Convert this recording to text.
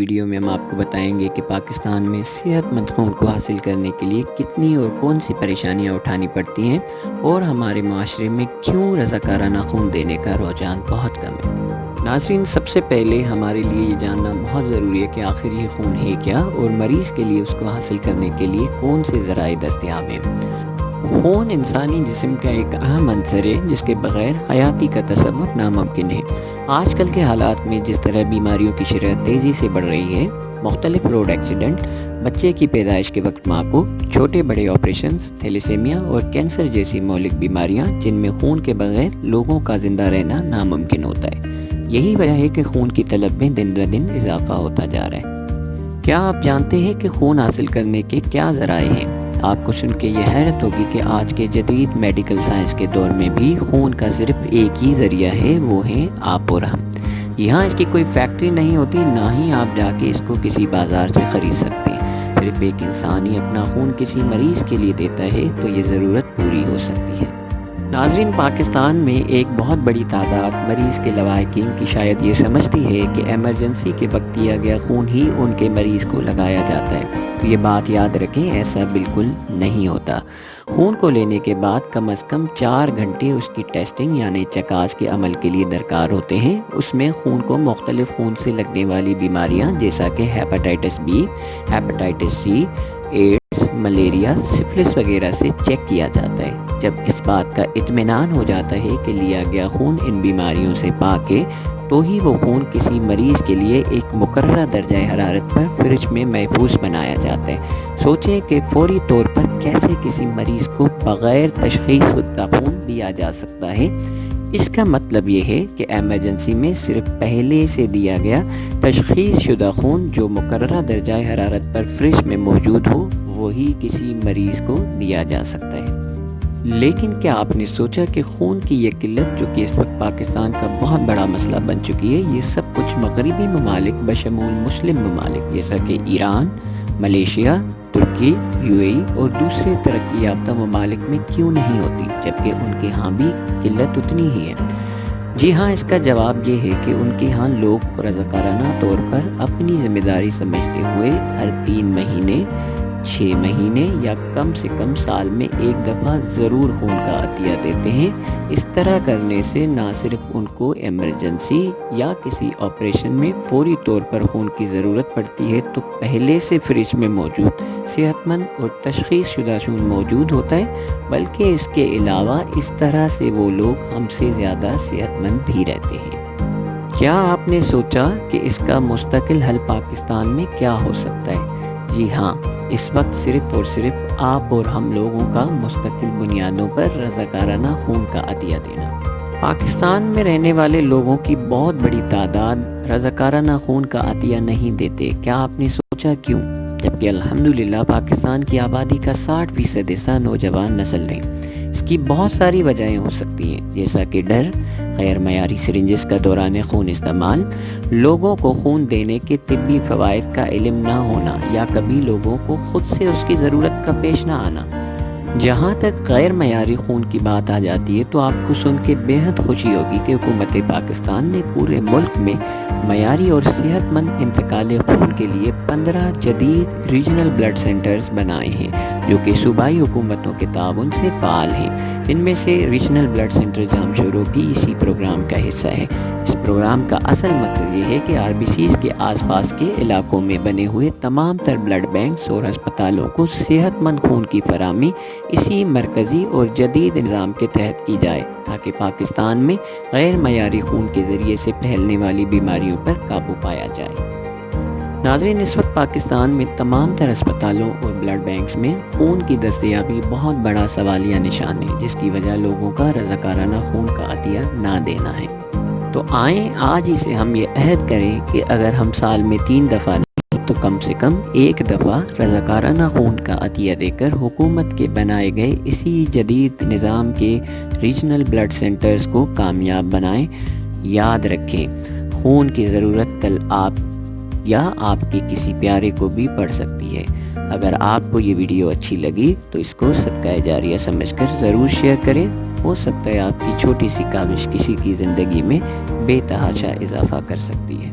Video میں ہم آپ کو بتائیں گے کہ پاکستان میں صحت مند خون کو حاصل کرنے کے لیے کتنی اور کون سی پریشانیاں اٹھانی پڑتی ہیں اور ہمارے معاشرے میں کیوں رضاکارانہ خون دینے کا رجحان بہت کم ہے۔ ناظرین، سب سے پہلے ہمارے لیے یہ جاننا بہت ضروری ہے کہ آخر یہ خون ہے کیا اور مریض کے لیے اس کو حاصل کرنے کے لیے کون سے ذرائع دستیاب ہیں۔ خون انسانی جسم کا ایک اہم عنصر ہے جس کے بغیر حیاتی کا تصور ناممکن ہے۔ آج کل کے حالات میں جس طرح بیماریوں کی شرح تیزی سے بڑھ رہی ہے، مختلف روڈ ایکسیڈنٹ، بچے کی پیدائش کے وقت ماں کو چھوٹے بڑے آپریشنز، تھیلیسیمیا اور کینسر جیسی مہلک بیماریاں جن میں خون کے بغیر لوگوں کا زندہ رہنا ناممکن ہوتا ہے، یہی وجہ ہے کہ خون کی طلب میں دن بدن اضافہ ہوتا جا رہا ہے۔ کیا آپ جانتے ہیں کہ خون حاصل کرنے کے کیا ذرائع ہیں؟ آپ کو سن کے یہ حیرت ہوگی کہ آج کے جدید میڈیکل سائنس کے دور میں بھی خون کا صرف ایک ہی ذریعہ ہے، وہ ہے آپ اور ہم۔ یہاں اس کی کوئی فیکٹری نہیں ہوتی، نہ ہی آپ جا کے اس کو کسی بازار سے خرید سکتے ہیں۔ صرف ایک انسان ہی اپنا خون کسی مریض کے لیے دیتا ہے تو یہ ضرورت پوری ہو سکتی ہے۔ ناظرین، پاکستان میں ایک بہت بڑی تعداد مریض کے لواحقین کی شاید یہ سمجھتی ہے کہ ایمرجنسی کے وقت دیا گیا خون ہی ان کے مریض کو لگایا جاتا ہے، تو یہ بات یاد رکھیں، ایسا بالکل نہیں ہوتا۔ خون کو لینے کے بعد کم از کم 4 گھنٹے اس کی ٹیسٹنگ یعنی چکاس کے عمل کے لیے درکار ہوتے ہیں۔ اس میں خون کو مختلف خون سے لگنے والی بیماریاں جیسا کہ hepatitis B, hepatitis C, AIDS, malaria, syphilis وغیرہ سے چیک کیا جاتا ہے۔ جب اس بات کا اطمینان ہو جاتا ہے کہ لیا گیا خون ان بیماریوں سے پاک ہے، تو ہی وہ خون کسی مریض کے لیے ایک مقررہ درجہ حرارت پر فریج میں محفوظ بنایا جاتا ہے۔ سوچیں کہ فوری طور پر کیسے کسی مریض کو بغیر تشخیص شدہ خون دیا جا سکتا ہے۔ اس کا مطلب یہ ہے کہ ایمرجنسی میں صرف پہلے سے دیا گیا تشخیص شدہ خون جو مقررہ درجہ حرارت پر فریج میں موجود ہو، وہی کسی مریض کو دیا جا سکتا ہے۔ لیکن کیا آپ نے سوچا کہ خون کی یہ قلت جو کہ اس وقت پاکستان کا بہت بڑا مسئلہ بن چکی ہے، یہ سب کچھ مغربی ممالک بشمول مسلم ممالک جیسا کہ ایران، ملیشیا، ترکی، UAE اور دوسرے ترقی یافتہ ممالک میں کیوں نہیں ہوتی، جبکہ ان کے ہاں بھی قلت اتنی ہی ہے؟ جی ہاں، اس کا جواب یہ ہے کہ ان کے ہاں لوگ رضاکارانہ طور پر اپنی ذمہ داری سمجھتے ہوئے ہر 3 مہینے، 6 مہینے یا کم سے کم سال میں ایک دفعہ ضرور خون کا عطیہ دیتے ہیں۔ اس طرح کرنے سے نہ صرف ان کو ایمرجنسی یا کسی آپریشن میں فوری طور پر خون کی ضرورت پڑتی ہے، تو پہلے سے فریج میں موجود صحت مند اور تشخیص شدہ خون موجود ہوتا ہے، بلکہ اس کے علاوہ اس طرح سے وہ لوگ ہم سے زیادہ صحت مند بھی رہتے ہیں۔ کیا آپ نے سوچا کہ اس کا مستقل حل پاکستان میں کیا ہو سکتا ہے؟ جی ہاں، اس وقت صرف اور صرف آپ اور ہم لوگوں کا مستقل بنیادوں پر رضاکارانہ خون کا عطیہ دینا۔ پاکستان میں رہنے والے لوگوں کی بہت بڑی تعداد رضاکارانہ خون کا عطیہ نہیں دیتے۔ کیا آپ نے سوچا کیوں؟ جبکہ الحمدللہ پاکستان کی آبادی کا 60% حصہ نوجوان نسل ہے۔ اس کی بہت ساری وجہیں ہو سکتی ہیں، جیسا کہ ڈر، غیر معیاری سرنجز کا دوران خون استعمال، لوگوں کو خون دینے کے طبی فوائد کا علم نہ ہونا، یا کبھی لوگوں کو خود سے اس کی ضرورت کا پیش نہ آنا۔ جہاں تک غیر معیاری خون کی بات آ جاتی ہے تو آپ کو سن کے بےحد خوشی ہوگی کہ حکومت پاکستان نے پورے ملک میں معیاری اور صحت مند انتقال خون کے لیے 15 جدید ریجنل بلڈ سینٹرز بنائے ہیں، جو کہ صوبائی حکومتوں کے تعاون سے فعال ہیں۔ ان میں سے ریجنل بلڈ سینٹر جامشورو بھی اسی پروگرام کا حصہ ہے۔ اس پروگرام کا اصل مقصد یہ ہے کہ RBCs کے آس پاس کے علاقوں میں بنے ہوئے تمام تر بلڈ بینکس اور ہسپتالوں کو صحت مند خون کی فراہمی اسی مرکزی اور جدید نظام کے تحت کی جائے، تاکہ پاکستان میں غیر معیاری خون کے ذریعے سے پھیلنے والی بیماریوں پر قابو پایا جائے۔ ناظرین، اس وقت پاکستان میں تمام تر ہسپتالوں اور بلڈ بینکس میں خون کی دستیابی بہت بڑا سوالیہ نشان ہے، جس کی وجہ لوگوں کا رضاکارانہ خون کا عطیہ نہ دینا ہے۔ تو آئیں آج ہی سے ہم یہ عہد کریں کہ اگر ہم سال میں 3 دفعہ نہیں تو کم سے کم 1 دفعہ رضاکارانہ خون کا عطیہ دے کر حکومت کے بنائے گئے اسی جدید نظام کے ریجنل بلڈ سینٹرز کو کامیاب بنائیں۔ یاد رکھیں، خون کی ضرورت کل آپ یا آپ کے کسی پیارے کو بھی پڑ سکتی ہے۔ اگر آپ کو یہ ویڈیو اچھی لگی تو اس کو صدقہ جاریہ سمجھ کر ضرور شیئر کریں۔ ہو سکتا ہے آپ کی چھوٹی سی کاوش کسی کی زندگی میں بے تحاشا اضافہ کر سکتی ہے۔